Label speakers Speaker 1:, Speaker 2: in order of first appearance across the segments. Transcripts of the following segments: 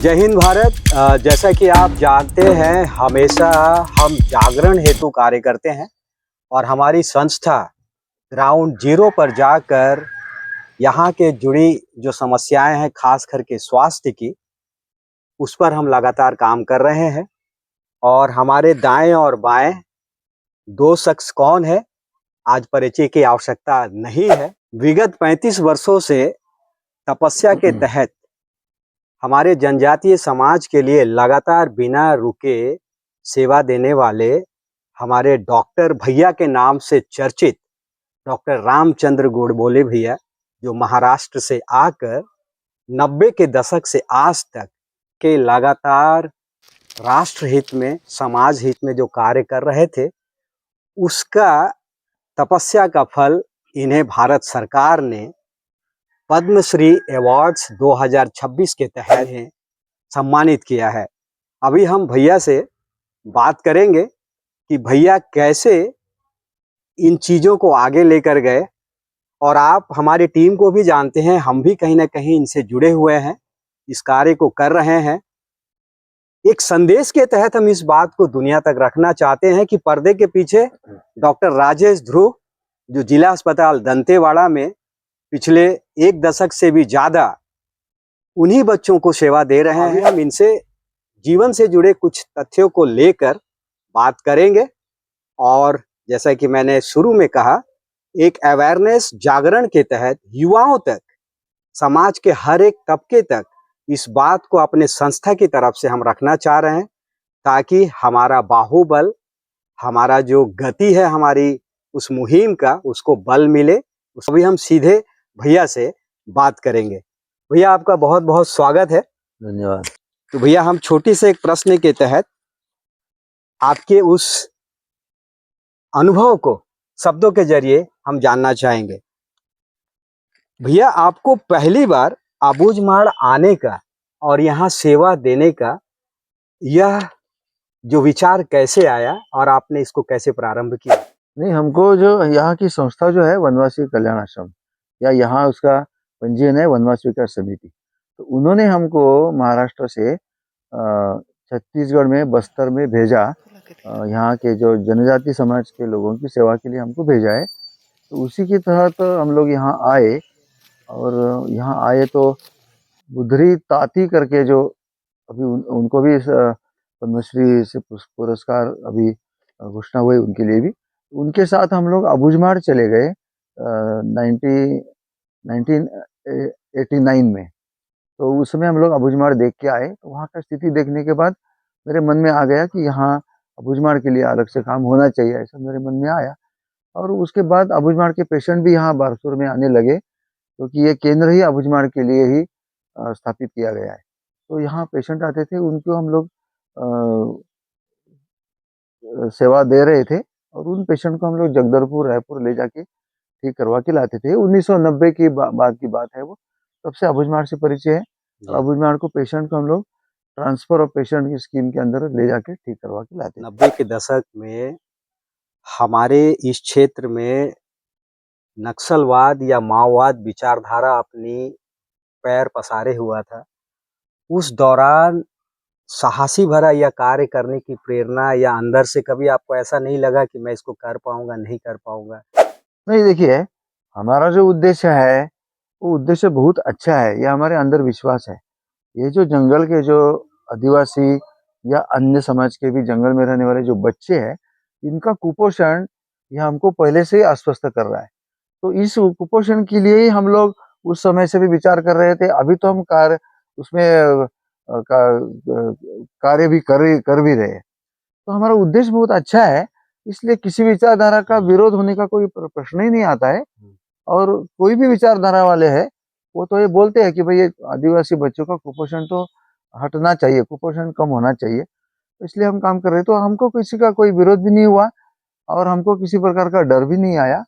Speaker 1: जय हिंद भारत। जैसा कि आप जानते हैं, हमेशा हम जागरण हेतु कार्य करते हैं और हमारी संस्था ग्राउंड जीरो पर जाकर यहाँ के जुड़ी जो समस्याएं हैं, खास करके स्वास्थ्य की, उस पर हम लगातार काम कर रहे हैं। और हमारे दाएं और बाएं दो शख्स कौन है, आज परिचय की आवश्यकता नहीं है। विगत 35 वर्षों से तपस्या के तहत हमारे जनजातीय समाज के लिए लगातार बिना रुके सेवा देने वाले हमारे डॉक्टर भैया के नाम से चर्चित डॉक्टर रामचंद्र गोडबोले भैया, जो महाराष्ट्र से आकर 90 के दशक से आज तक के लगातार राष्ट्र हित में, समाज हित में जो कार्य कर रहे थे, उसका तपस्या का फल इन्हें भारत सरकार ने पद्मश्री अवार्ड्स 2026 के तहत सम्मानित किया है। अभी हम भैया से बात करेंगे कि भैया कैसे इन चीज़ों को आगे लेकर गए। और आप हमारी टीम को भी जानते हैं, हम भी कहीं ना कहीं इनसे जुड़े हुए हैं, इस कार्य को कर रहे हैं। एक संदेश के तहत हम इस बात को दुनिया तक रखना चाहते हैं कि पर्दे के पीछे डॉक्टर राजेश ध्रुव, जो जिला अस्पताल दंतेवाड़ा में पिछले 1 दशक से भी ज़्यादा उन्हीं बच्चों को सेवा दे रहे हैं, हम इनसे जीवन से जुड़े कुछ तथ्यों को लेकर बात करेंगे। और जैसा कि मैंने शुरू में कहा, एक अवेयरनेस जागरण के तहत युवाओं तक, समाज के हर एक तबके तक इस बात को अपने संस्था की तरफ से हम रखना चाह रहे हैं, ताकि हमारा बाहुबल, हमारा जो गति है हमारी उस मुहिम का, उसको बल मिले। अभी हम सीधे भैया से बात करेंगे। भैया, आपका बहुत बहुत स्वागत है।
Speaker 2: धन्यवाद।
Speaker 1: तो भैया, हम छोटी से एक प्रश्न के तहत आपके उस अनुभव को शब्दों के जरिए हम जानना चाहेंगे। भैया, आपको पहली बार अबूझमाड़ आने का और यहाँ सेवा देने का यह जो विचार कैसे आया और आपने इसको कैसे प्रारंभ किया?
Speaker 2: नहीं, हमको जो यहाँ की संस्था जो है वनवासी कल्याण आश्रम, या यहाँ उसका पंजीयन है वनवासी विकास समिति, तो उन्होंने हमको महाराष्ट्र से छत्तीसगढ़ में, बस्तर में भेजा। यहाँ के जो जनजाति समाज के लोगों की सेवा के लिए हमको भेजा है। तो उसी के तहत हम लोग यहाँ आए, और यहाँ आए तो बुधरी ताती करके, जो अभी उनको भी पद्मश्री से पुरस्कार अभी घोषणा हुई उनके लिए भी। उनके साथ हम लोग अबूझमाड़ चले गए 1989 में। तो उस समय हम लोग अबूझमाड़ देख के आए। तो वहाँ का स्थिति देखने के बाद मेरे मन में आ गया कि यहाँ अबूझमाड़ के लिए अलग से काम होना चाहिए, ऐसा मेरे मन में आया। और उसके बाद अबूझमाड़ के पेशेंट भी यहाँ बारसूर में आने लगे, क्योंकि ये केंद्र ही अबूझमाड़ के लिए ही स्थापित किया गया है। तो यहाँ पेशेंट आते थे, उनको हम लोग सेवा दे रहे थे, और उन पेशेंट को हम लोग जगदलपुर, रायपुर ले जाके ठीक करवा के लाते थे। 1990 की बाद की बात है वो, तब से अबूझमाड़ से परिचय है। और अबूझमाड़ को पेशेंट को हम लोग ट्रांसफर ऑफ पेशेंट की स्कीम के अंदर ले जाके ठीक करवा के लाते थे।
Speaker 1: 90 के दशक में हमारे इस क्षेत्र में नक्सलवाद या माओवाद विचारधारा अपनी पैर पसारे हुआ था। उस दौरान साहसी भरा यह कार्य करने की प्रेरणा, या अंदर से कभी आपको ऐसा नहीं लगा कि मैं इसको कर पाऊंगा, नहीं कर पाऊंगा?
Speaker 2: नहीं, देखिए, हमारा जो उद्देश्य है वो उद्देश्य बहुत अच्छा है। ये हमारे अंदर विश्वास है। ये जो जंगल के जो आदिवासी या अन्य समाज के भी जंगल में रहने वाले जो बच्चे हैं, इनका कुपोषण ये हमको पहले से ही आश्वस्त कर रहा है। तो इस कुपोषण के लिए ही हम लोग उस समय से भी विचार कर रहे थे। अभी तो हम कार्य उसमें कार्य भी कर भी रहे हैं। तो हमारा उद्देश्य बहुत अच्छा है, इसलिए किसी विचारधारा का विरोध होने का कोई प्रश्न ही नहीं आता है। और कोई भी विचारधारा वाले हैं, वो तो ये बोलते हैं कि भाई, ये आदिवासी बच्चों का कुपोषण तो हटना चाहिए, कुपोषण कम होना चाहिए। तो इसलिए हम काम कर रहे हैं। तो हमको किसी का कोई विरोध भी नहीं हुआ, और हमको किसी प्रकार का डर भी नहीं आया,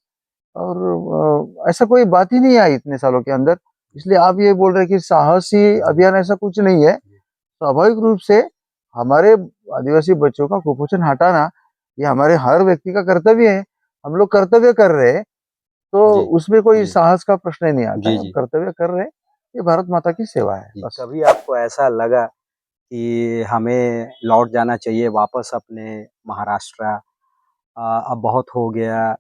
Speaker 2: और ऐसा कोई बात ही नहीं आई इतने सालों के अंदर। इसलिए आप ये बोल रहे हैं कि साहसी अभियान, ऐसा कुछ नहीं है। स्वाभाविक रूप से हमारे आदिवासी बच्चों का कुपोषण हटाना ये हमारे हर व्यक्ति का कर्तव्य है। हम लोग कर्तव्य कर रहे हैं, तो उसमें कोई साहस का प्रश्न ही नहीं आता है। हम कर्तव्य कर रहे हैं, ये भारत माता की सेवा है बस।
Speaker 1: कभी आपको ऐसा लगा कि हमें लौट जाना चाहिए वापस अपने महाराष्ट्र। अब बहुत हो गया,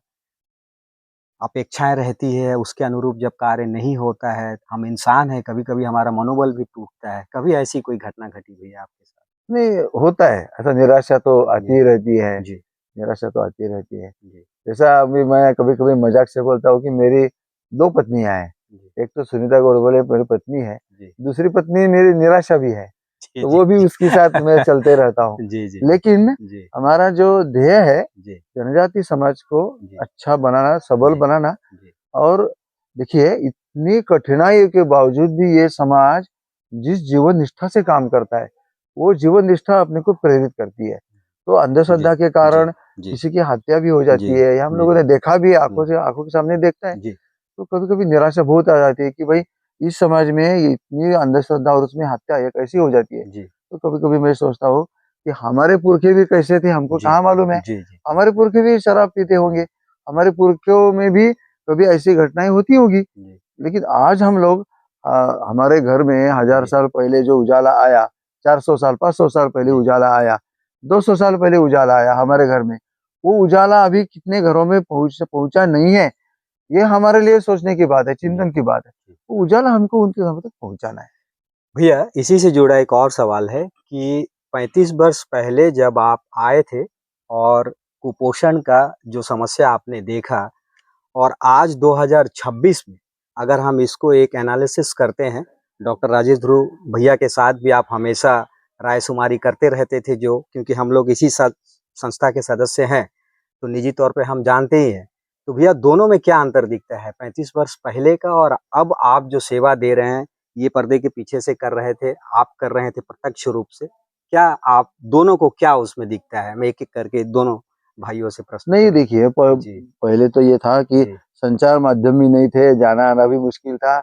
Speaker 1: अपेक्षाएँ रहती है, उसके अनुरूप जब कार्य नहीं होता है, हम इंसान हैं, कभी-कभी हमारा मनोबल भी टूटता है। कभी ऐसी कोई घटना घटी हुई है आपके साथ?
Speaker 2: नहीं, होता है, ऐसा निराशा तो आती
Speaker 1: जी,
Speaker 2: ही रहती है,
Speaker 1: जी,
Speaker 2: निराशा तो आती रहती है।
Speaker 1: जी,
Speaker 2: जैसा अभी मैं कभी-कभी मज़ाक से बोलता हूँ कि मेरी 2 पत्नियाँ हैं।
Speaker 1: जी,
Speaker 2: एक तो सुनीता गोडबोले मेरी पत्नी है,
Speaker 1: जी,
Speaker 2: दूसरी पत्नी मेरी निराशा भी है,
Speaker 1: जी,
Speaker 2: तो
Speaker 1: जी,
Speaker 2: वो भी उसके साथ मैं चलते रहता हूँ।
Speaker 1: जी, जी,
Speaker 2: लेकिन
Speaker 1: जी,
Speaker 2: हमारा जो ध्येय है,
Speaker 1: जी,
Speaker 2: जनजाति समाज को
Speaker 1: जी,
Speaker 2: अच्छा बनाना, सबल
Speaker 1: जी,
Speaker 2: बनाना।
Speaker 1: जी,
Speaker 2: और देखिए, इतनी कठिनाइयों के बावजूद भी ये समाज जिस जीवन निष्ठा से काम करता है, वो जीवन निष्ठा अपने को प्रेरित करती है। तो
Speaker 1: जी,
Speaker 2: अंधश्रद्धा के
Speaker 1: जी,
Speaker 2: कारण
Speaker 1: जी,
Speaker 2: किसी की हत्या भी हो जाती
Speaker 1: जी,
Speaker 2: है, ये हम
Speaker 1: जी,
Speaker 2: लोगों ने देखा भी है,
Speaker 1: हुँ,
Speaker 2: आँखों के सामने देखता है।
Speaker 1: जी,
Speaker 2: तो कभी-कभी निराशा बहुत आ जाती है कि भाई इस समाज में ये इतनी अंधश्रद्धा और उसमें हत्या ये कैसी हो जाती है।
Speaker 1: जी,
Speaker 2: तो कभी-कभी मैं सोचता हूँ कि हमारे पुरखे भी कैसे थे हमको
Speaker 1: जी,
Speaker 2: कहाँ मालूम है?
Speaker 1: जी, जी,
Speaker 2: हमारे पुरखे भी शराब पीते होंगे, हमारे पुरखों में भी कभी ऐसी घटनाएँ होती होंगी।
Speaker 1: जी,
Speaker 2: लेकिन आज हम लोग हमारे घर में 1000
Speaker 1: जी,
Speaker 2: साल पहले जो उजाला आया, 400 साल, 500 साल पहले
Speaker 1: जी,
Speaker 2: उजाला आया, 200 साल पहले उजाला आया हमारे घर में, वो उजाला अभी कितने घरों में पहुँचा नहीं है। ये हमारे लिए सोचने की बात है,
Speaker 1: जी,
Speaker 2: चिंतन की बात है।
Speaker 1: जी।
Speaker 2: वो उजाला हमको उनके समय तक पहुँचाना है।
Speaker 1: भैया इसी से जुड़ा एक और सवाल है कि 35 वर्ष पहले जब आप आए थे और कुपोषण का जो समस्या आपने देखा और आज 2026 में अगर हम इसको एक एनालिसिस करते हैं, डॉक्टर राजेश ध्रुव भैया के साथ भी आप हमेशा रायशुमारी करते रहते थे जो क्योंकि हम लोग इसी संस्था के सदस्य हैं, तो निजी तौर पे हम जानते ही हैं। तो भैया दोनों में क्या अंतर दिखता है 35 वर्ष पहले का और अब आप जो सेवा दे रहे हैं, ये पर्दे के पीछे से कर रहे थे, आप कर रहे थे प्रत्यक्ष रूप से। क्या आप दोनों को क्या उसमें दिखता है? मैं एक-एक करके दोनों भाइयों से प्रश्न
Speaker 2: नहीं
Speaker 1: करूँगा।
Speaker 2: देखिए,
Speaker 1: जी,
Speaker 2: पहले तो ये था कि
Speaker 1: जी,
Speaker 2: संचार माध्यम भी नहीं थे, जाना-आना भी मुश्किल था।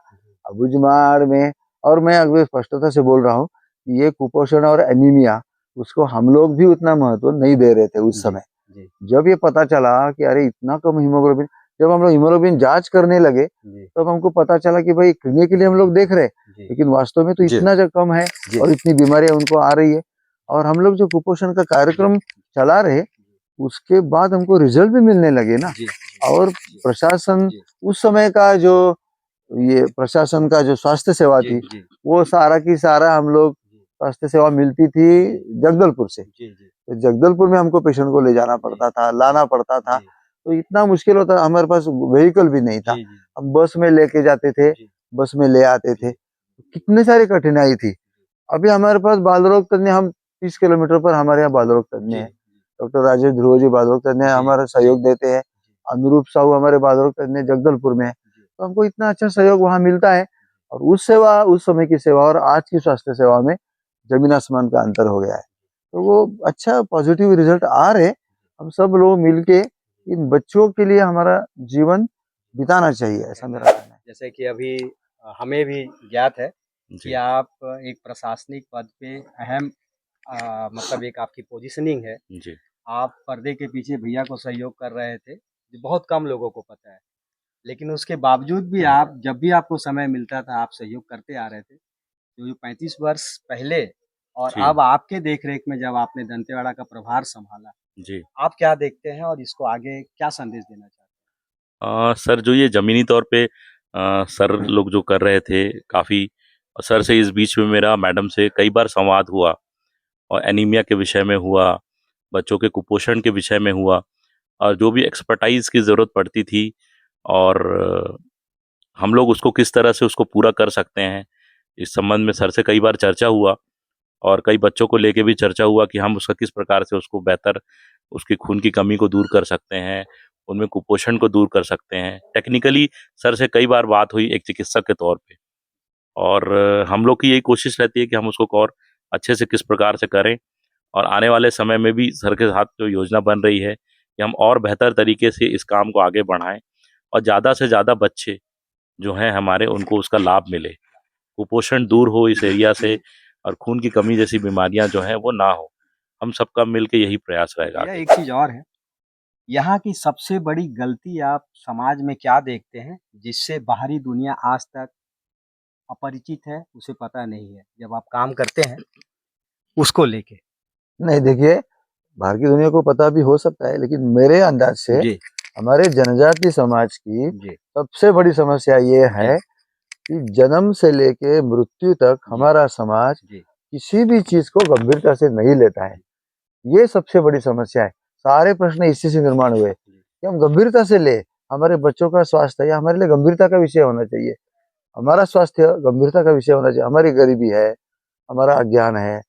Speaker 2: अब उजमाड़ में और मैं अभी स्पष्टता से बोल रहा हूँ, कि ये कुपोषण और एनीमिया, उसको हम लोग भी उतना महत्व नहीं दे रहे थे उस
Speaker 1: जी,
Speaker 2: समय।
Speaker 1: जी,
Speaker 2: जब ये पता चला कि अरे इतना कम हीमोग्लोबिन, जब हम लोग हीमोग्लोबिन जाँच करने लगे,
Speaker 1: जी,
Speaker 2: तब हमको पता चला कि भाई क्लिनिकली हम लोग देख रहे हैं,
Speaker 1: जी,
Speaker 2: लेकिन वास्तव में तो
Speaker 1: जी,
Speaker 2: इतना ज कम है
Speaker 1: जी,
Speaker 2: और इतनी बीमारियाँ उनको आ रही है। और हम लोग जो कुपोषण का कार्यक्रम चला रहे, उसके बाद हमको रिज़ल्ट भी मिलने लगे ना।
Speaker 1: जी,
Speaker 2: और
Speaker 1: जी,
Speaker 2: प्रशासन,
Speaker 1: जी,
Speaker 2: उस समय का जो ये प्रशासन का जो स्वास्थ्य सेवा
Speaker 1: जी,
Speaker 2: थी,
Speaker 1: जी,
Speaker 2: वो सारा की सारा हम लोग
Speaker 1: जी,
Speaker 2: स्वास्थ्य सेवा मिलती थी
Speaker 1: जी,
Speaker 2: जगदलपुर से।
Speaker 1: जी, जी,
Speaker 2: तो जगदलपुर में हमको पेशेंट को ले जाना
Speaker 1: जी,
Speaker 2: पड़ता था, लाना पड़ता था,
Speaker 1: जी,
Speaker 2: तो इतना मुश्किल होता, हमारे पास व्हीकल भी नहीं था।
Speaker 1: जी, जी,
Speaker 2: हम बस में लेके जाते थे,
Speaker 1: जी,
Speaker 2: बस में ले आते थे।
Speaker 1: जी,
Speaker 2: कितनी सारी कठिनाई थी। अभी हमारे पास बाल रोग तज्ञ, हम 30 किलोमीटर पर हमारे यहाँ बाल रोग तज्ञ
Speaker 1: जी,
Speaker 2: हैं। डॉक्टर राजेश ध्रुव जी बाल रोग तज्ञ
Speaker 1: जी,
Speaker 2: हमारा
Speaker 1: जी,
Speaker 2: सहयोग देते हैं। अनुरूप साहू हमारे बाल रोग तज्ञ जगदलपुर में हैं। तो हमको इतना अच्छा सहयोग वहाँ मिलता है और उस समय की सेवा और आज की स्वास्थ्य सेवा में ज़मीन आसमान का अंतर हो गया है। तो वो अच्छा पॉज़िटिव रिज़ल्ट आ रहे हैं। हम सब लोग मिलके इन बच्चों के लिए हमारा जीवन बिताना चाहिए, ऐसा मेरा कहना है।
Speaker 1: जैसे कि अभी हमें भी ज्ञात है कि
Speaker 3: जी,
Speaker 1: आप एक प्रशासनिक पद पे अहम मतलब एक आपकी पोजीशनिंग है।
Speaker 3: जी।
Speaker 1: आप पर्दे के पीछे भैया को सहयोग कर रहे थे, जो बहुत कम लोगों को पता है। लेकिन उसके बावजूद भी आप जब भी आपको समय मिलता था, आप सहयोग करते आ रहे थे। तो जो 35 वर्ष पहले और
Speaker 3: जी,
Speaker 1: अब आपके देख-रेख में जब आपने दंतेवाड़ा का प्रभार सँभाला,
Speaker 3: जी।
Speaker 1: आप क्या देखते हैं और इसको आगे क्या संदेश देना चाहते
Speaker 3: सर जो ये ज़मीनी तौर पे सर लोग जो कर रहे थे काफ़ी सर से इस बीच में मेरा मैडम से कई बार संवाद हुआ और एनीमिया के विषय में हुआ, बच्चों के कुपोषण के विषय में हुआ और जो भी एक्सपर्टाइज़ की ज़रूरत पड़ती थी और हम लोग उसको किस तरह से उसको पूरा कर सकते हैं, इस संबंध में सर से कई बार चर्चा हुआ और कई बच्चों को लेके भी चर्चा हुआ कि हम उसका किस प्रकार से उसको बेहतर उसकी खून की कमी को दूर कर सकते हैं, उनमें कुपोषण को दूर कर सकते हैं। टेक्निकली सर से कई बार बात हुई एक चिकित्सक के तौर पे और हम लोग की यही कोशिश रहती है कि हम उसको और अच्छे से किस प्रकार से करें और आने वाले समय में भी सर के साथ जो योजना बन रही है कि हम और बेहतर तरीके से इस काम को आगे बढ़ाएँ और ज़्यादा से ज़्यादा बच्चे जो हैं हमारे उनको उसका लाभ मिले। कुपोषण दूर हो इस एरिया से और खून की कमी जैसी बीमारियां जो हैं वो ना हो। हम सबका मिलके यही प्रयास
Speaker 1: हैं?
Speaker 3: रहेगा
Speaker 1: भैया
Speaker 3: आगे।
Speaker 1: एक चीज़ और है, यहाँ की सबसे बड़ी गलती आप समाज में क्या देखते हैं, जिससे बाहरी दुनिया आज तक अपरिचित है, उसे पता नहीं है? जब आप काम करते हैं, उसको लेके?
Speaker 2: नहीं देखिए, बाहर की दुनिया को पता भी हो सकता है, लेकिन मेरे अंदाज से
Speaker 1: जी,
Speaker 2: हमारे जनजाति समाज की
Speaker 1: जी,
Speaker 2: सबसे बड़ी समस्या ये
Speaker 1: जी,
Speaker 2: है कि जन्म से लेके मृत्यु तक
Speaker 1: जी,
Speaker 2: हमारा समाज
Speaker 1: जी,
Speaker 2: किसी भी चीज को गंभीरता से नहीं लेता है। ये सबसे बड़ी समस्या है। सारे प्रश्न इसी से निर्माण हुए
Speaker 1: जी,
Speaker 2: कि हम गंभीरता से ले। हमारे बच्चों का स्वास्थ्य या हमारे लिए गंभीरता का विषय होना चाहिए। हमारा स्वास्थ्य गंभीरता का विषय होना चाहिए। हमारी गरीबी है, हमारा अज्ञान है,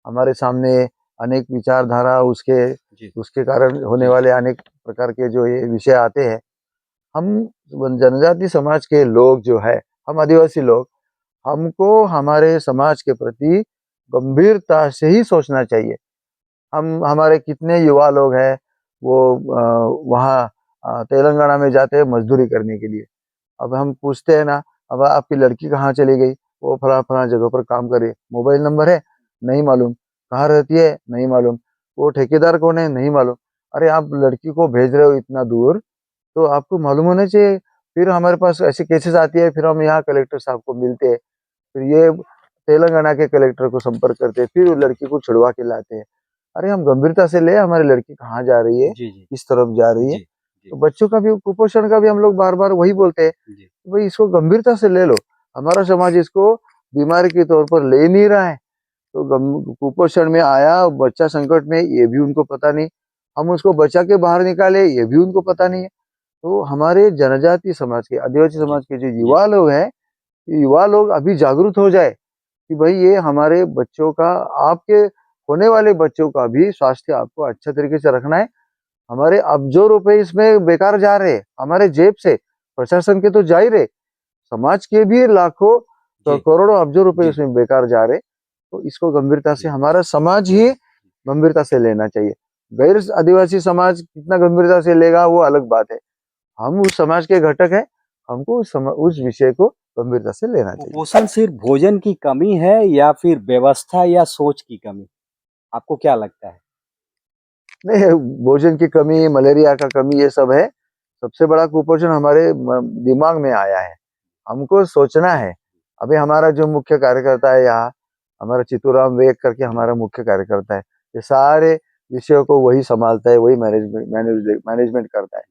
Speaker 2: हमारे सामने अनेक विचारधारा उसके
Speaker 1: जी,
Speaker 2: उसके कारण होने
Speaker 1: जी,
Speaker 2: वाले अनेक प्रकार के जो ये विषय आते हैं। हम जनजाति समाज के लोग जो है, हम आदिवासी लोग, हमको हमारे समाज के प्रति गंभीरता से ही सोचना चाहिए। हम हमारे कितने युवा लोग हैं, वो वहाँ तेलंगाना में जाते हैं मजदूरी करने के लिए। अब हम पूछते हैं ना, अब आपकी लड़की कहाँ चली गई? वो फला-फला जगह पर काम कर रही है। मोबाइल नंबर है? नहीं मालूम। कहाँ रहती है? नहीं मालूम। वो ठेकेदार कौन है? नहीं मालूम। अरे आप लड़की को भेज रहे हो इतना दूर, तो आपको मालूम होना चाहिए। फिर हमारे पास ऐसी केसेस आती है, फिर हम यहाँ कलेक्टर साहब को मिलते हैं। फिर ये तेलंगाना के कलेक्टर को संपर्क करते हैं, फिर वो लड़की को छुड़वा के लाते हैं। अरे हम गंभीरता से ले, हमारी लड़की कहाँ जा रही है?
Speaker 1: जी, जी,
Speaker 2: किस तरफ जा रही है?
Speaker 1: जी, जी,
Speaker 2: तो बच्चों का भी कुपोषण का भी हम लोग बार-बार वही बोलते हैं।
Speaker 1: जी,
Speaker 2: भाई इसको गंभीरता से ले लो। हमारा समाज इसको बीमारी के तौर पर ले नहीं रहा है। तो कुपोषण में आया, बच्चा संकट में, ये भी उनको पता नहीं। हम उसको बचा के बाहर निकाले, ये भी उनको पता नहीं है। तो हमारे जनजाति समाज के, आदिवासी
Speaker 1: जी,
Speaker 2: समाज के जो
Speaker 1: जी,
Speaker 2: युवा लोग हैं, ये युवा लोग अभी जागरूक हो जाए कि भाई ये हमारे बच्चों का, आपके होने वाले बच्चों का भी स्वास्थ्य आपको अच्छा तरीके से रखना है। हमारे अब्जों रुपए इसमें बेकार जा रहे हैं, हमारे जेब से। प्रशासन के तो जा ही रहे, समाज के भी लाखों तो
Speaker 1: जी,
Speaker 2: करोड़ों अब्जों रुपए
Speaker 1: जी,
Speaker 2: इसमें बेकार जा रहे। तो इसको गंभीरता से
Speaker 1: जी,
Speaker 2: हमारा समाज ही गंभीरता से लेना चाहिए। गैर आदिवासी समाज कितना गंभीरता से लेगा वो अलग बात है। हम उस समाज के घटक हैं, हमको उस
Speaker 1: जी।
Speaker 2: विषय को गंभीरता से लेना चाहिए।
Speaker 1: कुपोषण सिर्फ भोजन की कमी है या फिर व्यवस्था या सोच की कमी? आपको क्या लगता है?
Speaker 2: नहीं, भोजन की कमी, मलेरिया का कमी, ये सब है। सबसे बड़ा कुपोषण हमारे दिमाग में आया है। हमको सोचना
Speaker 1: जी,
Speaker 2: है। अभी हमारा जो मुख्य कार्यकर्ता है यहाँ, हमारा चित्तूराम वेग करके
Speaker 1: जी,
Speaker 2: हमारा मुख्य कार्यकर्ता है। ये सारे विषयों को वही संभालता है, वही मैनेजमेंट करता है।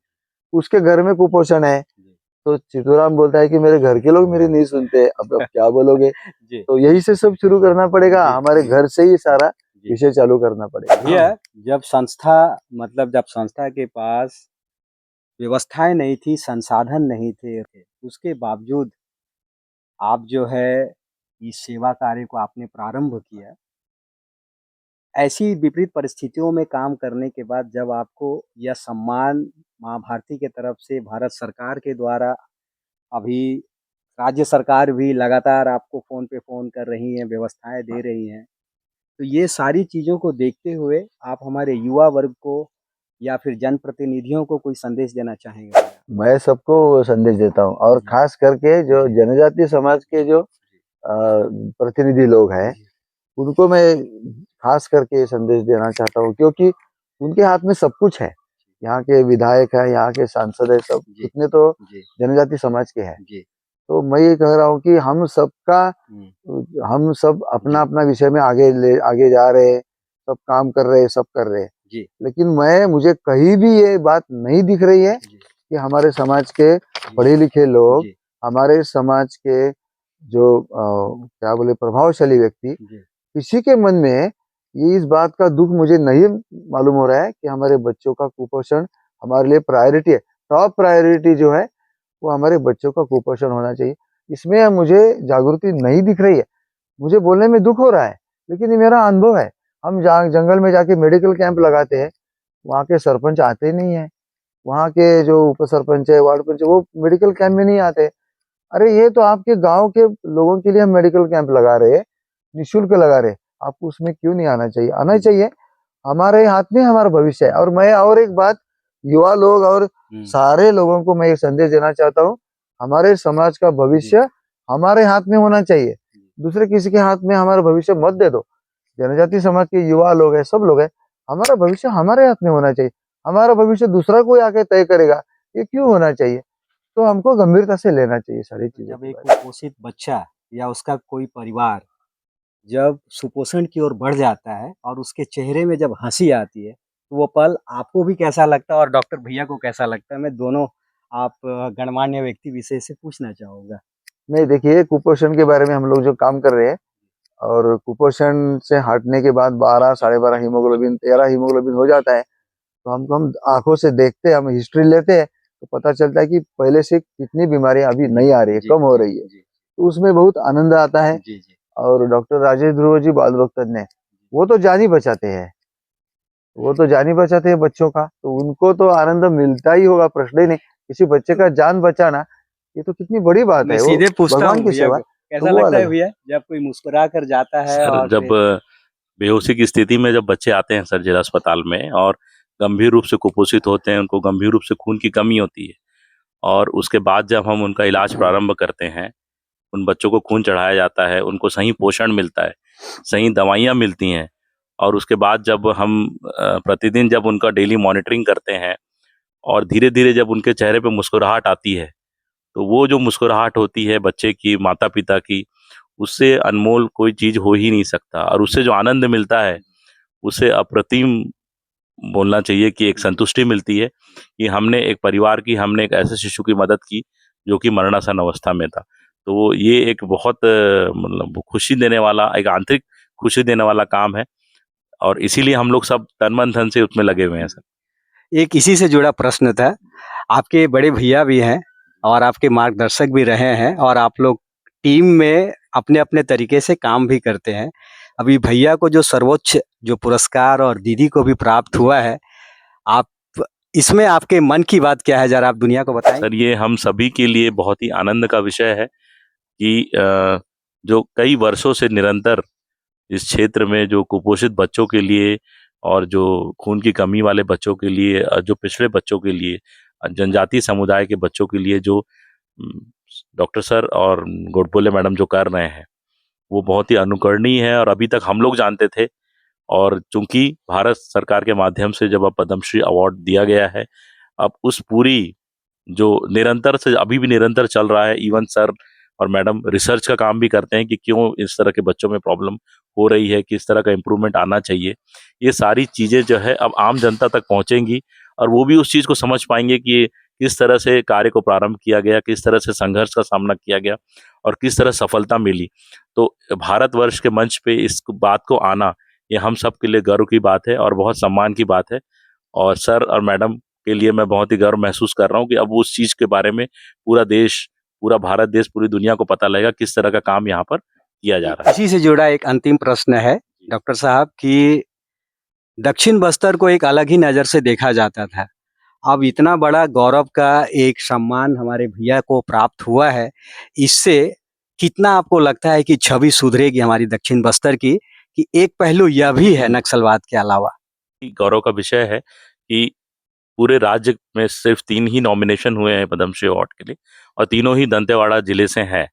Speaker 2: उसके घर में कुपोषण है,
Speaker 1: जी,
Speaker 2: तो चित्तूराम बोलता है कि मेरे घर के लोग मेरी नहीं सुनते, अब क्या बोलोगे?
Speaker 1: जी,
Speaker 2: तो यही से सब शुरू करना पड़ेगा,
Speaker 1: जी,
Speaker 2: हमारे
Speaker 1: जी,
Speaker 2: घर से ही सारा
Speaker 1: जी।
Speaker 2: विषय चालू करना पड़ेगा।
Speaker 1: भैया, जब संस्था के पास व्यवस्थाएँ नहीं थी, संसाधन नहीं थे, उसके बावजूद आप जो है इस सेवा कार्य को आपने प्रारंभ किया। ऐसी विपरीत परिस्थितियों में काम करने के बाद जब आपको यह सम्मान माँ भारती के तरफ से भारत सरकार के द्वारा अभी राज्य सरकार भी लगातार आपको फ़ोन पे फ़ोन कर रही हैं, व्यवस्थाएँ दे रही हैं। तो ये सारी चीज़ों को देखते हुए आप हमारे युवा वर्ग को या फिर जनप्रतिनिधियों को कोई संदेश देना चाहेंगे क्या?
Speaker 2: मैं सबको संदेश देता हूँ, और
Speaker 1: जी,
Speaker 2: खास करके जो
Speaker 1: जी,
Speaker 2: जनजातीय समाज के जो प्रतिनिधि लोग हैं,
Speaker 1: जी,
Speaker 2: उनको मैं खास करके ये संदेश देना चाहता हूँ, क्योंकि उनके हाथ में सब कुछ है। यहाँ के विधायक हैं, यहाँ के सांसद हैं, सब
Speaker 1: जी,
Speaker 2: कितने तो
Speaker 1: जी,
Speaker 2: जनजाति समाज के हैं।
Speaker 1: जी,
Speaker 2: तो मैं ये कह रहा हूँ कि
Speaker 1: हुँ,
Speaker 2: हम सब
Speaker 1: जी,
Speaker 2: अपना-अपना विषय में आगे जा रहे हैं, सब काम कर रहे हैं, सब कर रहे हैं।
Speaker 1: जी,
Speaker 2: लेकिन मुझे कहीं भी ये बात नहीं दिख रही है
Speaker 1: जी,
Speaker 2: कि हमारे समाज के
Speaker 1: जी,
Speaker 2: पढ़े लिखे लोग,
Speaker 1: जी,
Speaker 2: हमारे समाज के जो क्या बोले प्रभावशाली व्यक्ति,
Speaker 1: जी,
Speaker 2: किसी के मन में ये इस बात का दुःख मुझे नहीं मालूम हो रहा है कि हमारे बच्चों का कुपोषण हमारे लिए प्रायोरिटी है। टॉप प्रायोरिटी जो है, वो हमारे बच्चों का कुपोषण होना चाहिए। इसमें मुझे जागृति नहीं दिख रही है। मुझे बोलने में दुःख हो रहा है, लेकिन ये मेरा अनुभव है। हम जंगल में जाके मेडिकल कैंप लगाते हैं, वहाँ के सरपंच आते नहीं हैं। वहाँ के जो उप-सरपंच है, वार्ड पंच है, वो मेडिकल कैंप में नहीं आते। अरे ये तो आपके गाँव के लोगों के लिए हम मेडिकल कैंप लगा रहे हैं, निःशुल्क लगा रहे हैं। आपको उसमें क्यों नहीं आना चाहिए? आना
Speaker 1: जी,
Speaker 2: चाहिए। हमारे हाथ में हमारा भविष्य है। और मैं और एक बात युवा लोग और
Speaker 1: हुँ,
Speaker 2: सारे लोगों को मैं ये संदेश देना चाहता हूँ, हमारे समाज का
Speaker 1: जी,
Speaker 2: भविष्य हमारे हाथ में होना चाहिए। दूसरे किसी के हाथ में हमारा भविष्य मत दे दो। जनजाति समाज के युवा लोग हैं, सब लोग हैं, हमारा भविष्य हमारे हाथ में होना चाहिए। हमारा भविष्य दूसरा कोई आके तय करेगा, ये क्यों होना चाहिए? तो हमको गंभीरता से लेना चाहिए सारी
Speaker 1: तो
Speaker 2: चीज़ों
Speaker 1: जब
Speaker 2: के
Speaker 1: एक
Speaker 2: बारे में।
Speaker 1: कुपोषित बच्चा या उसका कोई परिवार जब सुपोषण की ओर बढ़ जाता है और उसके चेहरे में जब हंसी आती है, तो वो पल आपको भी कैसा लगता है और डॉक्टर भैया को कैसा लगता है? मैं दोनों आप गणमान्य व्यक्ति विशेष से पूछना चाहूँगा।
Speaker 2: नहीं, देखिए, कुपोषण के बारे में हम लोग जो काम कर रहे हैं, और कुपोषण से हटने के बाद 12 साढ़े 12 हीमोग्लोबिन 13 हीमोग्लोबिन हो जाता है, तो हमको हम आंखों से देखते हैं, हम हिस्ट्री लेते हैं, तो पता चलता है कि पहले से कितनी बीमारियां अभी नहीं आ रही है,
Speaker 1: जी,
Speaker 2: कम हो रही है।
Speaker 1: जी,
Speaker 2: तो उसमें बहुत आनंद आता है।
Speaker 1: जी, जी।
Speaker 2: और डॉक्टर राजेश ध्रुव जी, बाल रोग तज्ञ, वो तो जान ही बचाते हैं, वो तो जान ही बचाते हैं बच्चों का, तो उनको तो आनंद मिलता ही होगा, प्रश्न ही नहीं। किसी बच्चे का जान बचाना, ये तो कितनी बड़ी बात
Speaker 1: मैं
Speaker 2: है, वो
Speaker 1: सीधे पूछता
Speaker 2: भगवान
Speaker 1: हूँ
Speaker 2: की
Speaker 1: भैया
Speaker 2: सेवा,
Speaker 1: को,
Speaker 2: तो
Speaker 1: कैसा
Speaker 2: वो
Speaker 1: लगता
Speaker 2: अलग
Speaker 1: है
Speaker 2: है।
Speaker 1: भैया जब कोई मुस्कुरा कर जाता है
Speaker 3: सर
Speaker 1: और
Speaker 3: जब
Speaker 1: फिर
Speaker 3: बेहोशी की स्थिति में जब बच्चे आते हैं सर जिला अस्पताल में और गंभीर रूप से कुपोषित होते हैं, उनको गंभीर रूप से खून की कमी होती है और उसके बाद जब हम उनका इलाज प्रारंभ करते हैं, उन बच्चों को खून चढ़ाया जाता है, उनको सही पोषण मिलता है, सही दवाइयाँ मिलती हैं और उसके बाद जब हम प्रतिदिन जब उनका डेली मॉनिटरिंग करते हैं और धीरे-धीरे जब उनके चेहरे पे मुस्कुराहट आती है, तो वो जो मुस्कुराहट होती है बच्चे की, माता-पिता की, उससे अनमोल कोई चीज़ हो ही नहीं सकता और उससे जो आनंद मिलता है, उससे अप्रतिम बोलना चाहिए कि एक संतुष्टि मिलती है कि हमने एक ऐसे शिशु की मदद की, जो कि मरणासन अवस्था में था। तो ये एक बहुत मतलब खुशी देने वाला, एक आंतरिक खुशी देने वाला काम है और इसीलिए हम लोग सब तन मन धन से उसमें लगे हुए हैं सर।
Speaker 1: एक इसी से जुड़ा प्रश्न था। आपके बड़े भैया भी हैं और आपके मार्गदर्शक भी रहे हैं और आप लोग टीम में अपने-अपने तरीके से काम भी करते हैं। अभी भैया को जो सर्वोच्च जो पुरस्कार और दीदी को भी प्राप्त हुआ है, आप इसमें आपके मन की बात क्या है ज़रा आप दुनिया को बताएँगे?
Speaker 3: सर ये हम सभी के लिए बहुत ही आनंद का विषय है कि जो कई वर्षों से निरंतर इस क्षेत्र में जो कुपोषित बच्चों के लिए और जो खून की कमी वाले बच्चों के लिए, जो पिछड़े बच्चों के लिए, जनजातीय समुदाय के बच्चों के लिए जो उम, डॉक्टर सर और गोडबोले मैडम जो कर रहे हैं, वो बहुत ही अनुकरणीय है और अभी तक हम लोग जानते थे और चूँकि भारत सरकार के माध्यम से जब अब पद्मश्री अवार्ड दिया गया है, अब उस पूरी जो निरंतर से अभी भी निरंतर चल रहा है, इवन सर और मैडम रिसर्च का काम भी करते हैं कि क्यों इस तरह के बच्चों में प्रॉब्लम हो रही है, किस तरह का इम्प्रूवमेंट आना चाहिए। ये सारी चीज़ें जो है अब आम जनता तक पहुँचेंगी और वो भी उस चीज़ को समझ पाएँगे कि किस तरह से कार्य को प्रारंभ किया गया, किस तरह से संघर्ष का सामना किया गया और किस तरह सफलता मिली। तो भारतवर्ष के मंच पे इस बात को आना, ये हम सब के लिए गर्व की बात है और बहुत सम्मान की बात है और सर और मैडम के लिए मैं बहुत ही गर्व महसूस कर रहा हूँ कि अब उस चीज़ के बारे में पूरा देश, पूरा भारत देश, पूरी दुनिया को पता लगेगा किस तरह का काम यहाँ पर किया जा रहा है।
Speaker 1: इसी से जुड़ा एक अंतिम प्रश्न है डॉक्टर साहब कि दक्षिण बस्तर को एक अलग ही नज़र से देखा जाता था। अब इतना बड़ा गौरव का एक सम्मान हमारे भैया को प्राप्त हुआ है, इससे कितना आपको लगता है कि छवि सुधरेगी हमारी दक्षिण बस्तर की, कि एक पहलू यह भी है नक्सलवाद के अलावा?
Speaker 3: गौरव का विषय है कि पूरे राज्य में सिर्फ 3 ही नॉमिनेशन हुए हैं पद्मश्री अवार्ड के लिए और तीनों ही दंतेवाड़ा जिले से हैं,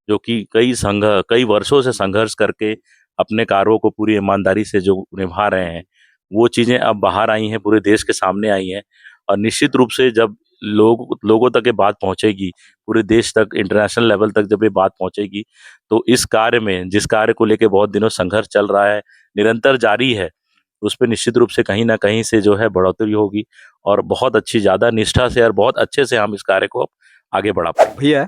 Speaker 3: जो कि कई वर्षों से संघर्ष करके अपने कार्यों को पूरी ईमानदारी से जो निभा रहे हैं, वो चीज़ें अब बाहर आई हैं, पूरे देश के सामने आई हैं और निश्चित रूप से जब लोगों तक ये बात पहुँचेगी, पूरे देश तक, इंटरनेशनल लेवल तक जब ये बात पहुँचेगी, तो इस कार्य में, जिस कार्य को लेके बहुत दिनों संघर्ष चल रहा है, निरंतर जारी है, उस पे निश्चित रूप से कहीं न कहीं से जो है बढ़ोतरी होगी और बहुत अच्छी ज़्यादा निष्ठा से और बहुत अच्छे से हम इस कार्य को आगे बढ़ा पाएँगे।
Speaker 1: भैया,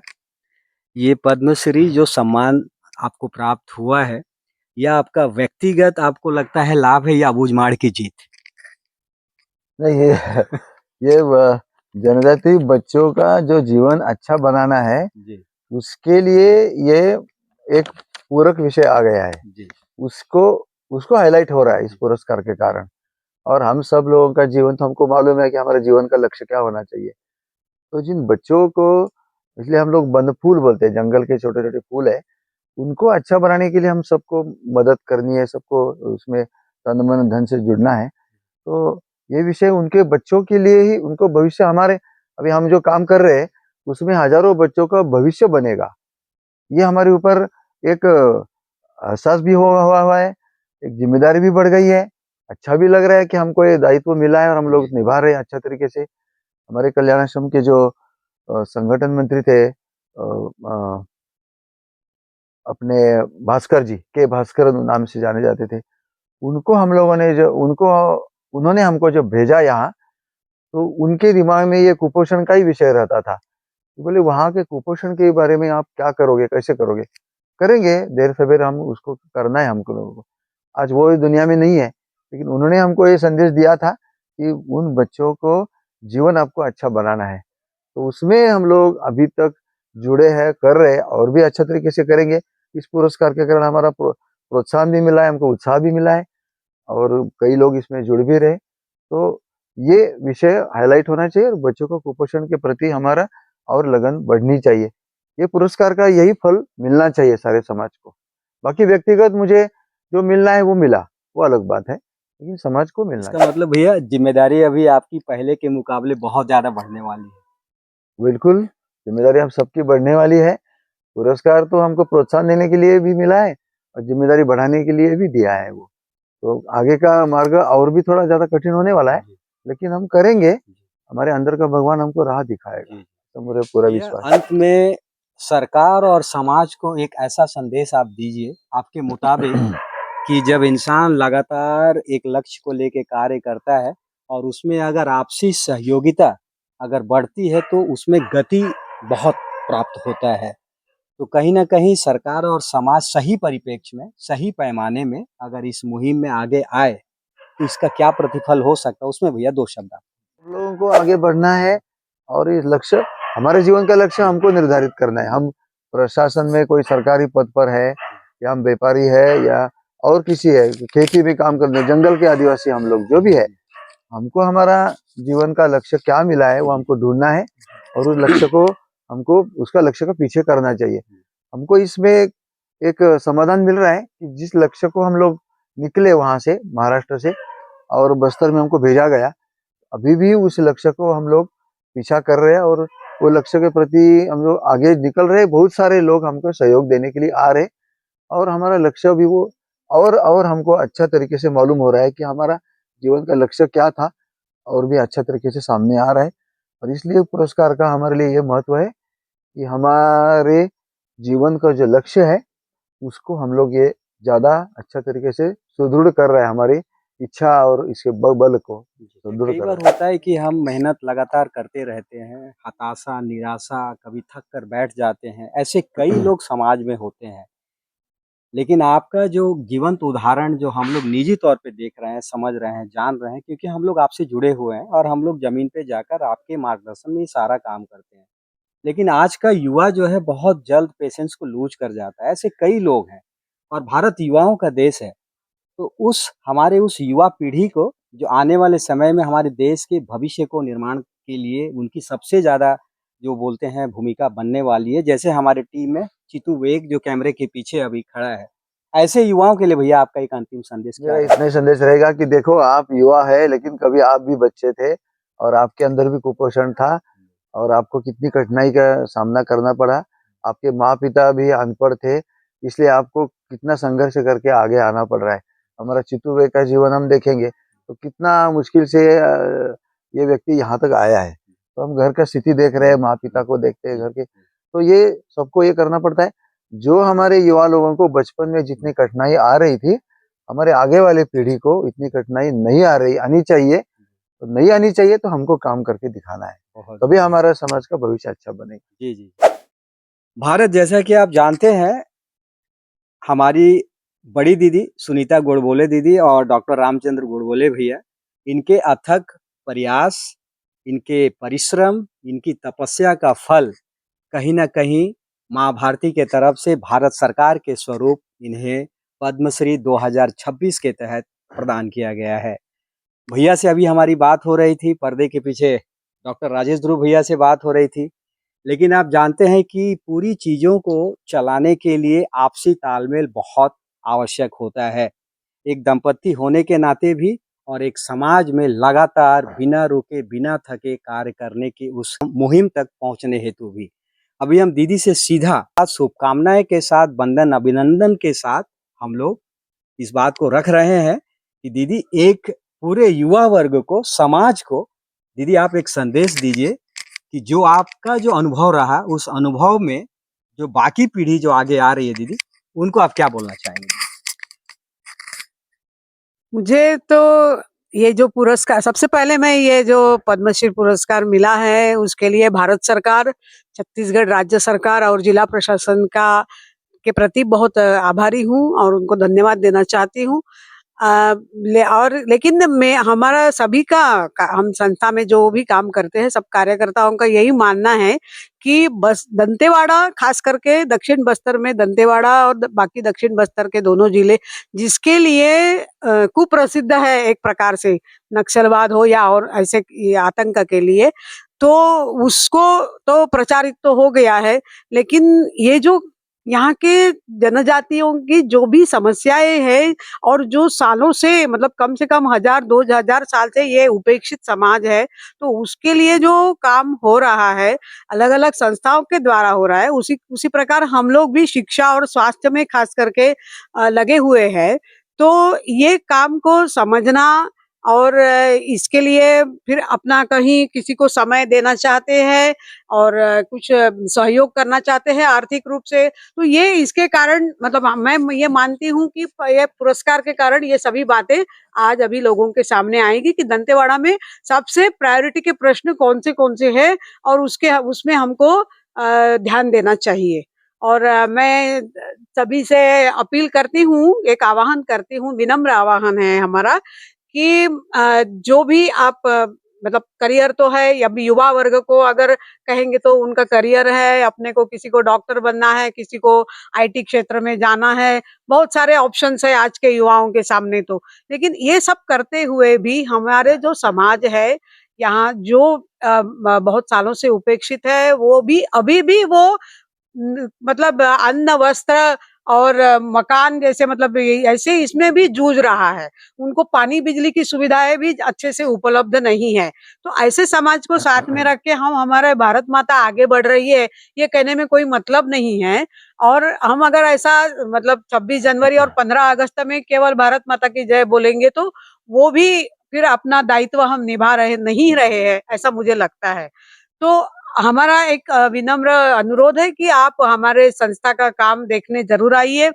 Speaker 1: ये पद्मश्री जो सम्मान आपको प्राप्त हुआ है, यह आपका व्यक्तिगत आपको लगता है लाभ है या बूझ-मार की जीत?
Speaker 2: नहीं, ये जनजाति बच्चों का जो जीवन अच्छा बनाना है,
Speaker 1: जी,
Speaker 2: उसके लिए ये एक पूरक विषय आ गया है।
Speaker 1: जी।
Speaker 2: उसको उसको हाईलाइट हो रहा है इस पुरस्कार के कारण। और हम सब लोगों का जीवन, तो हमको मालूम है कि हमारे जीवन का लक्ष्य क्या होना चाहिए। तो जिन बच्चों को, इसलिए हम लोग बंद फूल बोलते हैं, जंगल के छोटे-छोटे फूल है, उनको अच्छा बनाने के लिए हम सबको मदद करनी है, सबको उसमें तन मन धन से जुड़ना है। तो ये विषय उनके बच्चों के लिए ही, उनको भविष्य, हमारे अभी हम जो काम कर रहे हैं, उसमें हज़ारों बच्चों का भविष्य बनेगा। ये हमारे ऊपर एक एहसास भी हुआ है, एक ज़िम्मेदारी भी बढ़ गई है। अच्छा भी लग रहा है कि हमको ये दायित्व मिला है और हम लोग निभा रहे हैं अच्छा तरीके से। हमारे कल्याण आश्रम के जो संगठन मंत्री थे, अपने भास्कर जी, के भास्कर नाम से जाने जाते थे, उनको हम लोगों ने जो उनको उन्होंने हमको जब भेजा यहाँ, तो उनके दिमाग में ये कुपोषण का ही विषय रहता था। तो बोले वहाँ के कुपोषण के बारे में आप क्या करोगे, कैसे करोगे? करेंगे, देर सवेर हम उसको करना है हमको लोगों को। आज वो इस दुनिया में नहीं है, लेकिन उन्होंने हमको ये संदेश दिया था कि उन बच्चों को जीवन आपको अच्छा बनाना है। तो उसमें हम लोग अभी तक जुड़े हैं, कर रहे हैं और भी अच्छा तरीके से करेंगे। इस पुरस्कार के कारण हमारा प्रोत्साहन भी मिला है, हमको उत्साह भी मिला है और कई लोग इसमें जुड़ भी रहे। तो ये विषय हाइलाइट होना चाहिए और बच्चों को कुपोषण के प्रति हमारा और लगन बढ़नी चाहिए। ये पुरस्कार का यही फल मिलना चाहिए सारे समाज को। बाकी व्यक्तिगत मुझे जो मिलना है वो मिला, वो अलग बात है, लेकिन समाज को मिलना
Speaker 1: इसका मतलब भैया जिम्मेदारी अभी आपकी पहले के मुकाबले बहुत ज्यादा बढ़ने वाली है।
Speaker 2: बिल्कुल, ज़िम्मेदारी हम सबकी बढ़ने वाली है। पुरस्कार तो हमको प्रोत्साहन देने के लिए भी मिला है और ज़िम्मेदारी बढ़ाने के लिए भी दिया है वो। तो आगे का मार्ग और भी थोड़ा ज़्यादा कठिन होने वाला है, लेकिन हम करेंगे। हमारे अंदर का भगवान हमको राह दिखाएगा, तो मुझे पूरा
Speaker 1: भैया
Speaker 2: विश्वास है।
Speaker 1: अंत में सरकार और समाज को एक ऐसा संदेश आप दीजिए आपके मुताबिक कि जब इंसान लगातार एक लक्ष्य को लेके कार्य करता है और उसमें अगर आपसी सहयोगिता अगर बढ़ती है तो उसमें गति बहुत प्राप्त होता है। तो कहीं न कहीं सरकार और समाज सही परिप्रेक्ष्य में, सही पैमाने में अगर इस मुहिम में आगे आए, तो इसका क्या प्रतिफल हो सकता है? उसमें भैया 2 शब्द आप।
Speaker 2: हम लोगों को आगे बढ़ना है और ये लक्ष्य हमारे जीवन का लक्ष्य हमको निर्धारित करना है। हम प्रशासन में कोई सरकारी पद पर है या हम व्यापारी है या और किसी है, खेती में काम करते हैं, जंगल के आदिवासी हम लोग जो भी है, हमको हमारा जीवन का लक्ष्य क्या मिला है वो हमको ढूंढना है और उस लक्ष्य को हमको उसका लक्ष्य का पीछे करना चाहिए। हमको इसमें एक समाधान मिल रहा है कि जिस लक्ष्य को हम लोग निकले वहां से महाराष्ट्र से और बस्तर में हमको भेजा गया, अभी भी उस लक्ष्य को हम लोग पीछा कर रहे हैं और वो लक्ष्य के प्रति हम लोग आगे निकल रहे हैं। बहुत सारे लोग हमको सहयोग देने के लिए आ रहे हैं और हमारा लक्ष्य भी वो और हमको अच्छा तरीके से मालूम हो रहा है कि हमारा जीवन का लक्ष्य क्या था और भी अच्छा तरीके से सामने आ रहा है। और इसलिए पुरस्कार का हमारे लिए ये महत्व है कि हमारे जीवन का जो लक्ष्य है उसको हम लोग ये ज़्यादा अच्छा तरीके से सुदृढ़ कर रहा है, हमारी इच्छा और इसके बल को सुदृढ़
Speaker 1: कई
Speaker 2: कर
Speaker 1: बार
Speaker 2: रहा है।
Speaker 1: होता है कि हम मेहनत लगातार करते रहते हैं, हताशा, निराशा, कभी थक कर बैठ जाते हैं। ऐसे कई लोग समाज में होते हैं। लेकिन आपका जो जीवंत उदाहरण जो हम लोग निजी तौर पे देख रहे हैं, समझ रहे हैं, जान रहे हैं क्योंकि हम लोग आपसे जुड़े हुए हैं और हम लोग ज़मीन पे जाकर आपके मार्गदर्शन में ये सारा काम करते हैं। लेकिन आज का युवा जो है बहुत जल्द पेशेंस को लूज़ कर जाता है, ऐसे कई लोग हैं और भारत युवाओं का देश है। तो उस हमारे उस युवा पीढ़ी को जो आने वाले समय में हमारे देश के भविष्य को निर्माण के लिए उनकी सबसे ज़्यादा जो बोलते हैं भूमिका बनने वाली है। जैसे हमारे टीम में चितू वेग जो कैमरे के पीछे अभी खड़ा है। ऐसे युवाओं के लिए भैया आपका एक अंतिम संदेश क्या
Speaker 2: मेरा
Speaker 1: रहेगा?
Speaker 2: इतना ही संदेश रहेगा कि देखो आप युवा है लेकिन कभी आप भी बच्चे थे और आपके अंदर भी कुपोषण था और आपको कितनी कठिनाई का सामना करना पड़ा। आपके माँ-पिता भी अनपढ़ थे, इसलिए आपको कितना संघर्ष करके आगे आना पड़ रहा है। हमारा चित्तू भाई का जीवन हम देखेंगे, तो कितना मुश्किल से ये व्यक्ति यहाँ तक आया है। तो हम घर का स्थिति देख रहे हैं, माँ-पिता को देखते हैं घर के, तो ये सबको ये करना पड़ता है। जो हमारे युवा लोगों को बचपन में जितनी कठिनाई आ रही थी, हमारे आगे वाले पीढ़ी को इतनी कठिनाई नहीं आ रही आनी चाहिए। तो नहीं आनी चाहिए तो हमको काम करके दिखाना है,
Speaker 1: बहुत
Speaker 2: तभी हमारा समाज का भविष्य अच्छा बनेगा।
Speaker 1: जी, जी। भारत जैसा कि आप जानते हैं हमारी बड़ी दीदी सुनीता गोडबोले दीदी और डॉक्टर रामचंद्र गोडबोले भैया, इनके अथक प्रयास, इनके परिश्रम, इनकी तपस्या का फल कहीं न कहीं माँ भारती के तरफ से भारत सरकार के स्वरूप इन्हें पद्मश्री 2026 के तहत प्रदान किया गया है। भैया से अभी हमारी बात हो रही थी, पर्दे के पीछे डॉक्टर राजेश ध्रुव भैया से बात हो रही थी। लेकिन आप जानते हैं कि पूरी चीज़ों को चलाने के लिए आपसी तालमेल बहुत आवश्यक होता है। एक दंपति होने के नाते भी और एक समाज में लगातार बिना रुके, बिना थके कार्य करने की उस मुहिम तक पहुँचने हेतु भी। अभी हम दीदी से सीधा शुभकामनाएँ के साथ, वंदन, अभिनंदन के साथ हम लोग इस बात को रख रहे हैं कि दीदी एक पूरे युवा वर्ग को, समाज को दीदी आप एक संदेश दीजिए कि जो आपका जो अनुभव रहा, उस अनुभव में जो बाकी पीढ़ी जो आगे आ रही है दीदी, उनको आप क्या बोलना चाहेंगे?
Speaker 4: मुझे तो ये जो पुरस्कार, सबसे पहले मैं ये जो पद्मश्री पुरस्कार मिला है उसके लिए भारत सरकार, छत्तीसगढ़ राज्य सरकार और जिला प्रशासन का के प्रति बहुत आभारी हूँ और उनको धन्यवाद देना चाहती हूँ। लेकिन मैं हमारा सभी का हम संस्था में जो भी काम करते हैं सब कार्यकर्ताओं का यही मानना है कि बस दंतेवाड़ा, खास करके दक्षिण बस्तर में दंतेवाड़ा और बाकी दक्षिण बस्तर के दोनों जिले जिसके लिए कुप्रसिद्ध है एक प्रकार से, नक्सलवाद हो या और ऐसे ये आतंक के लिए, तो उसको तो प्रचारित तो हो गया है, लेकिन ये जो यहाँ के जनजातियों की जो भी समस्याएं हैं और जो सालों से मतलब कम से कम 1000-2000 साल से ये उपेक्षित समाज है, तो उसके लिए जो काम हो रहा है अलग-अलग संस्थाओं के द्वारा हो रहा है, उसी उसी प्रकार हम लोग भी शिक्षा और स्वास्थ्य में खास करके लगे हुए हैं। तो ये काम को समझना और इसके लिए फिर अपना कहीं किसी को समय देना चाहते हैं और कुछ सहयोग करना चाहते हैं आर्थिक रूप से, तो ये इसके कारण मतलब मैं ये मानती हूँ कि ये पुरस्कार के कारण ये सभी बातें आज अभी लोगों के सामने आएगी कि दंतेवाड़ा में सबसे प्रायोरिटी के प्रश्न कौन से हैं और उसमें हमको ध्यान देना चाहिए। और मैं सभी से अपील करती हूँ, एक आह्वान करती हूँ, विनम्र आह्वान है हमारा कि जो भी आप मतलब करियर तो है, अभी युवा वर्ग को अगर कहेंगे तो उनका करियर है, अपने को किसी को डॉक्टर बनना है, किसी को आईटी क्षेत्र में जाना है, बहुत सारे ऑप्शंस है आज के युवाओं के सामने तो। लेकिन ये सब करते हुए भी हमारे जो समाज है, यहाँ जो बहुत सालों से उपेक्षित है, वो भी अभी भी वो मतलब अन्न, वस्त्र और मकान जैसे मतलब ऐसे इसमें भी जूझ रहा है। उनको पानी, बिजली की सुविधाएँ भी अच्छे से उपलब्ध नहीं है। तो ऐसे समाज को साथ में रख के हम हमारे भारत माता आगे बढ़ रही है, ये कहने में कोई मतलब नहीं है। और हम अगर ऐसा मतलब 26 जनवरी और 15 अगस्त में केवल भारत माता की जय बोलेंगे तो वो भी फिर अपना दायित्व हम निभा नहीं रहे हैं, ऐसा मुझे लगता है। तो हमारा एक विनम्र अनुरोध है कि आप हमारे संस्था का काम देखने ज़रूर आइए।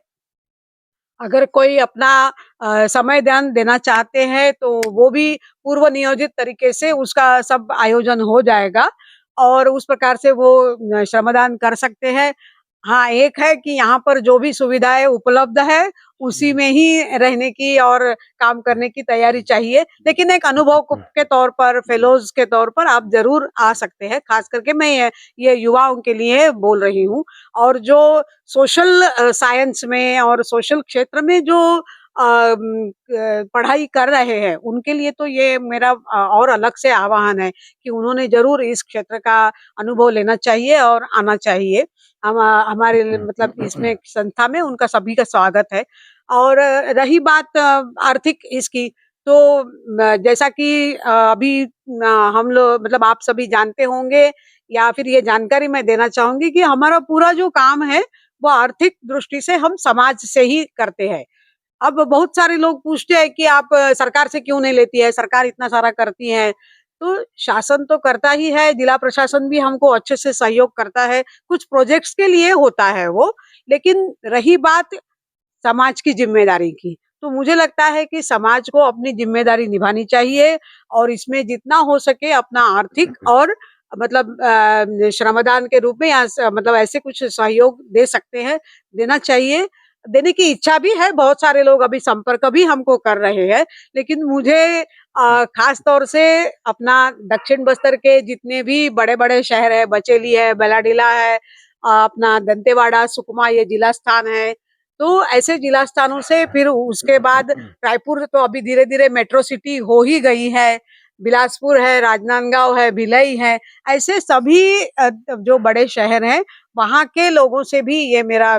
Speaker 4: अगर कोई अपना समय ध्यान देना चाहते हैं तो वो भी पूर्व नियोजित तरीके से उसका सब आयोजन हो जाएगा और उस प्रकार से वो श्रमदान कर सकते हैं। हाँ, एक है कि यहाँ पर जो भी सुविधाएँ उपलब्ध है, उसी में ही रहने की और काम करने की तैयारी चाहिए। लेकिन एक अनुभव के तौर पर, फेलोज़ के तौर पर आप ज़रूर आ सकते हैं। ख़ास करके मैं ये युवाओं के लिए बोल रही हूँ और जो सोशल साइंस में और सोशल क्षेत्र में जो पढ़ाई कर रहे हैं, उनके लिए तो ये मेरा और अलग से आह्वान है कि उन्होंने ज़रूर इस क्षेत्र का अनुभव लेना चाहिए और आना चाहिए। हमारे मतलब इसमें संस्था में उनका सभी का स्वागत है। और रही बात आर्थिक इसकी, तो जैसा कि अभी हम लोग मतलब आप सभी जानते होंगे या फिर ये जानकारी मैं देना चाहूँगी कि हमारा पूरा जो काम है, वो आर्थिक दृष्टि से हम समाज से ही करते हैं। अब बहुत सारे लोग पूछते हैं कि आप सरकार से क्यों नहीं लेती है, सरकार इतना सारा करती है। तो शासन तो करता ही है, जिला प्रशासन भी हमको अच्छे से सहयोग करता है, कुछ प्रोजेक्ट्स के लिए होता है वो। लेकिन रही बात समाज की ज़िम्मेदारी की, तो मुझे लगता है कि समाज को अपनी ज़िम्मेदारी निभानी चाहिए और इसमें जितना हो सके अपना आर्थिक और मतलब श्रमदान के रूप में या मतलब ऐसे कुछ सहयोग दे सकते हैं, देना चाहिए। देने की इच्छा भी है, बहुत सारे लोग अभी संपर्क भी हमको कर रहे हैं, लेकिन मुझे खास तौर से अपना दक्षिण बस्तर के जितने भी बड़े-बड़े शहर है, बचेली है, बेलाडीला है, अपना दंतेवाड़ा, सुकमा ये जिला स्थान है। तो ऐसे जिला स्थानों से फिर उसके बाद रायपुर तो अभी धीरे-धीरे मेट्रो सिटी हो ही गई है, बिलासपुर है, राजनांदगांव है, भिलई है, ऐसे सभी जो बड़े शहर हैं, वहाँ के लोगों से भी ये हमारा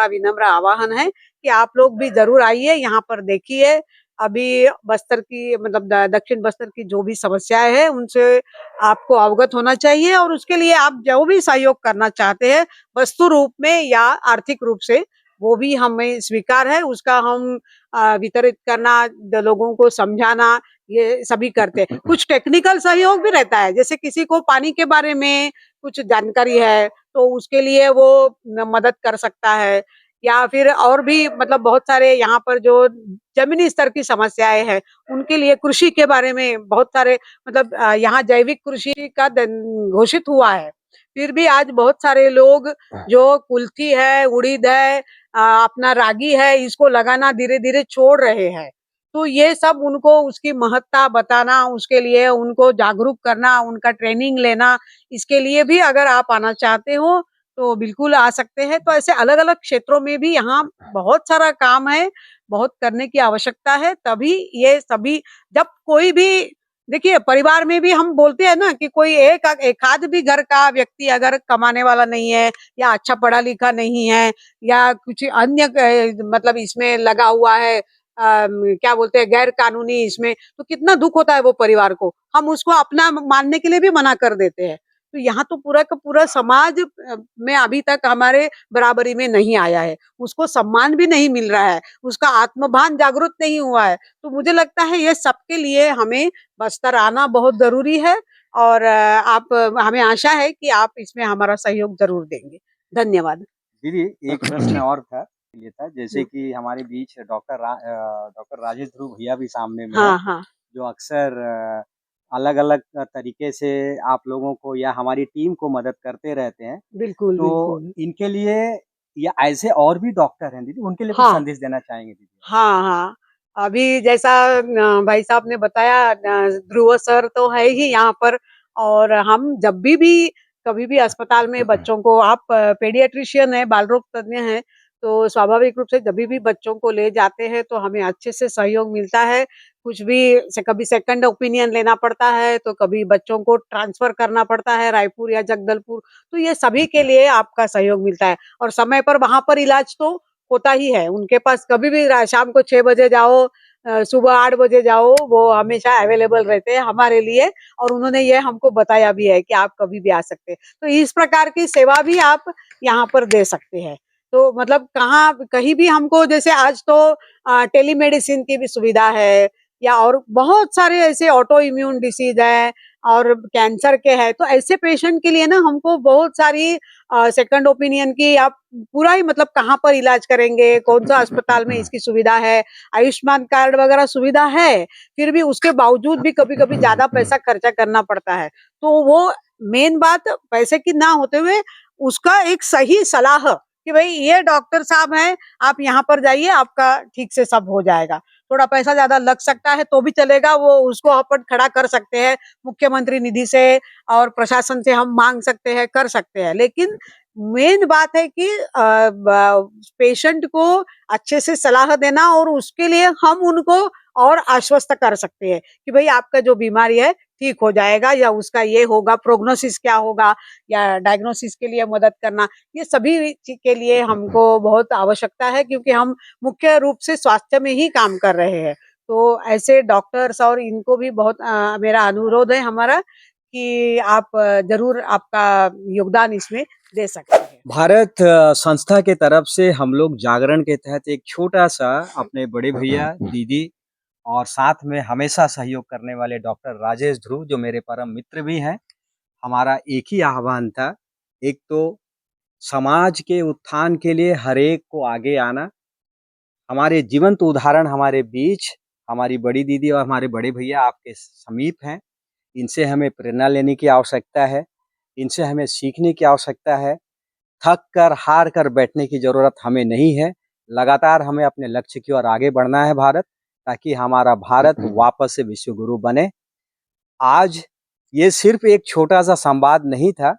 Speaker 4: विनम्र आह्वान है कि आप लोग भी ज़रूर आइए, यहाँ पर देखिए। अभी बस्तर की मतलब दक्षिण बस्तर की जो भी समस्याएँ हैं, उनसे आपको अवगत होना चाहिए और उसके लिए आप जो भी सहयोग करना चाहते हैं, वस्तु रूप में या आर्थिक रूप से, वो भी हमें स्वीकार है। उसका हम वितरित करना, लोगों को समझाना, ये सभी करते हैं। कुछ टेक्निकल सहयोग भी रहता है, जैसे किसी को पानी के बारे में कुछ जानकारी है, तो उसके लिए वो मदद कर सकता है या फिर और भी मतलब बहुत सारे यहाँ पर जो जमीनी स्तर की समस्याएं हैं उनके लिए कृषि के बारे में बहुत सारे मतलब यहाँ जैविक कृषि का घोषित हुआ है, फिर भी आज बहुत सारे लोग जो कुल्थी है, उड़ीद है, अपना रागी है, इसको लगाना धीरे धीरे छोड़ रहे हैं। तो ये सब उनको उसकी महत्ता बताना, उसके लिए उनको जागरूक करना, उनका ट्रेनिंग लेना, इसके लिए भी अगर आप आना चाहते हो तो बिल्कुल आ सकते हैं। तो ऐसे अलग-अलग क्षेत्रों में भी यहाँ बहुत सारा काम है, बहुत करने की आवश्यकता है, तभी ये सभी जब कोई भी देखिए परिवार में भी हम बोलते हैं ना कि कोई एकाध भी घर का व्यक्ति अगर कमाने वाला नहीं है या अच्छा पढ़ा-लिखा नहीं है या कुछ अन्य मतलब इसमें लगा हुआ है क्या बोलते हैं गैर कानूनी इसमें, तो कितना दुःख होता है वो परिवार को। हम उसको अपना मानने के लिए भी मना कर देते हैं। तो यहाँ तो पूरा का पूरा समाज में अभी तक हमारे बराबरी में नहीं आया है, उसको सम्मान भी नहीं मिल रहा है, उसका आत्मभान जागृत नहीं हुआ है। तो मुझे लगता है ये सबके लिए हमें बस्तर आना बहुत ज़रूरी है और आप हमें आशा है कि आप इसमें हमारा सहयोग ज़रूर देंगे। धन्यवाद।
Speaker 1: दीदी एक प्रश्न और था ये था जैसे कि हमारे बीच डॉक्टर राजेश ध्रुव भैया भी सामने में है
Speaker 4: हाँ, हाँ।
Speaker 1: जो अक्सर अलग-अलग तरीके से आप लोगों को या हमारी टीम को मदद करते रहते हैं।
Speaker 4: बिल्कुल,
Speaker 1: तो
Speaker 4: बिल्कुल।
Speaker 1: इनके लिए या ऐसे और भी डॉक्टर हैं दीदी, उनके लिए कुछ
Speaker 4: हाँ।
Speaker 1: संदेश देना चाहेंगे दीदी?
Speaker 4: हाँ, हाँ। अभी जैसा भाई साहब ने बताया ध्रुव सर तो है ही यहाँ पर और हम जब भी कभी भी अस्पताल में बच्चों को आप पीडियाट्रिशियन है, बाल रोग तज्ञ हैं, तो स्वाभाविक रूप से जभी भी बच्चों को ले जाते हैं तो हमें अच्छे से सहयोग मिलता है। कुछ भी से कभी सेकंड ओपिनियन लेना पड़ता है, तो कभी बच्चों को ट्रांसफर करना पड़ता है रायपुर या जगदलपुर, तो ये सभी के लिए आपका सहयोग मिलता है और समय पर वहाँ पर इलाज तो होता ही है। उनके पास कभी भी शाम को 6 बजे जाओ सुबह 8 बजे जाओ, वो हमेशा अवेलेबल रहते हैं हमारे लिए और उन्होंने ये हमको बताया भी है कि आप कभी भी आ सकते हैं। तो इस प्रकार की सेवा भी आप यहाँ पर दे सकते हैं। तो मतलब कहाँ कहीं भी हमको जैसे आज तो टेलीमेडिसिन की भी सुविधा है या और बहुत सारे ऐसे ऑटो इम्यून डिसीज है और कैंसर के हैं, तो ऐसे पेशेंट के लिए ना हमको बहुत सारी सेकंड ओपिनियन की आप पूरा ही मतलब कहाँ पर इलाज करेंगे, कौन-सा अस्पताल में इसकी सुविधा है, आयुष्मान कार्ड वगैरह सुविधा है, फिर भी उसके बावजूद भी कभी-कभी ज़्यादा पैसा खर्चा करना पड़ता है। तो वो मेन बात पैसे की ना होते हुए उसका एक सही सलाह कि भई ये डॉक्टर साहब हैं, आप यहाँ पर जाइए, आपका ठीक से सब हो जाएगा। थोड़ा पैसा ज़्यादा लग सकता है तो भी चलेगा, वो उसको अपन खड़ा कर सकते हैं, मुख्यमंत्री निधि से और प्रशासन से हम माँग सकते हैं, कर सकते हैं। लेकिन मेन बात है कि पेशेंट को अच्छे से सलाह देना और उसके लिए हम उनको और आश्वस्त कर सकते हैं कि भाई आपका जो बीमारी है ठीक हो जाएगा या उसका ये होगा, प्रोग्नोसिस क्या होगा या डायग्नोसिस के लिए मदद करना, ये सभी के लिए हमको बहुत आवश्यकता है क्योंकि हम मुख्य रूप से स्वास्थ्य में ही काम कर रहे हैं। तो ऐसे डॉक्टर्स और इनको भी बहुत मेरा अनुरोध है हमारा कि आप ज़रूर आपका योगदान इसमें दे सकते हैं।
Speaker 1: भारत संस्था के तरफ से हम लोग जागरण के तहत एक छोटा-सा अपने बड़े भैया, दीदी और साथ में हमेशा सहयोग करने वाले डॉक्टर राजेश ध्रुव जो मेरे परम मित्र भी हैं, हमारा एक ही आह्वान था, एक तो समाज के उत्थान के लिए हर एक को आगे आना। हमारे जीवंत उदाहरण हमारे बीच हमारी बड़ी दीदी और हमारे बड़े भैया आपके समीप हैं। इनसे हमें प्रेरणा लेने की आवश्यकता है, इनसे हमें सीखने की आवश्यकता है। थक कर, हार कर बैठने की ज़रूरत हमें नहीं है। लगातार हमें अपने लक्ष्य की ओर आगे बढ़ना है भारत, ताकि हमारा भारत वापस से विश्व गुरु बने। आज ये सिर्फ़ एक छोटा-सा संवाद नहीं था,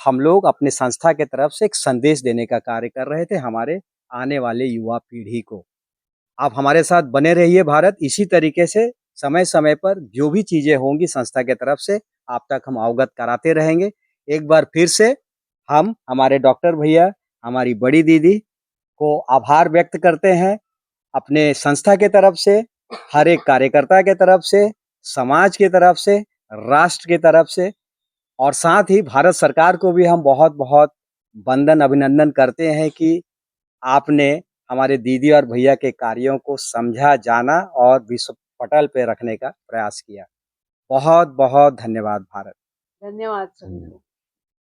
Speaker 1: हम लोग अपनी संस्था की तरफ से एक संदेश देने का कार्य कर रहे थे हमारे आने वाले युवा पीढ़ी को। आप हमारे साथ बने रहिए भारत, इसी तरीके से समय-समय पर जो भी चीज़ें होंगी संस्था की तरफ से, आप तक हम अवगत कराते रहेंगे। एक बार फिर से हम हमारे डॉक्टर भैया, हमारी बड़ी दीदी को आभार व्यक्त करते हैं, अपने संस्था की तरफ से, हर एक कार्यकर्ता की तरफ से, समाज की तरफ से, राष्ट्र की तरफ से और साथ ही भारत सरकार को भी हम बहुत-बहुत वंदन, अभिनंदन करते हैं कि आपने हमारे दीदी और भैया के कार्यों को समझा, जाना और विश्व पटल पे रखने का प्रयास किया। बहुत-बहुत धन्यवाद भारत।
Speaker 4: धन्यवाद सर।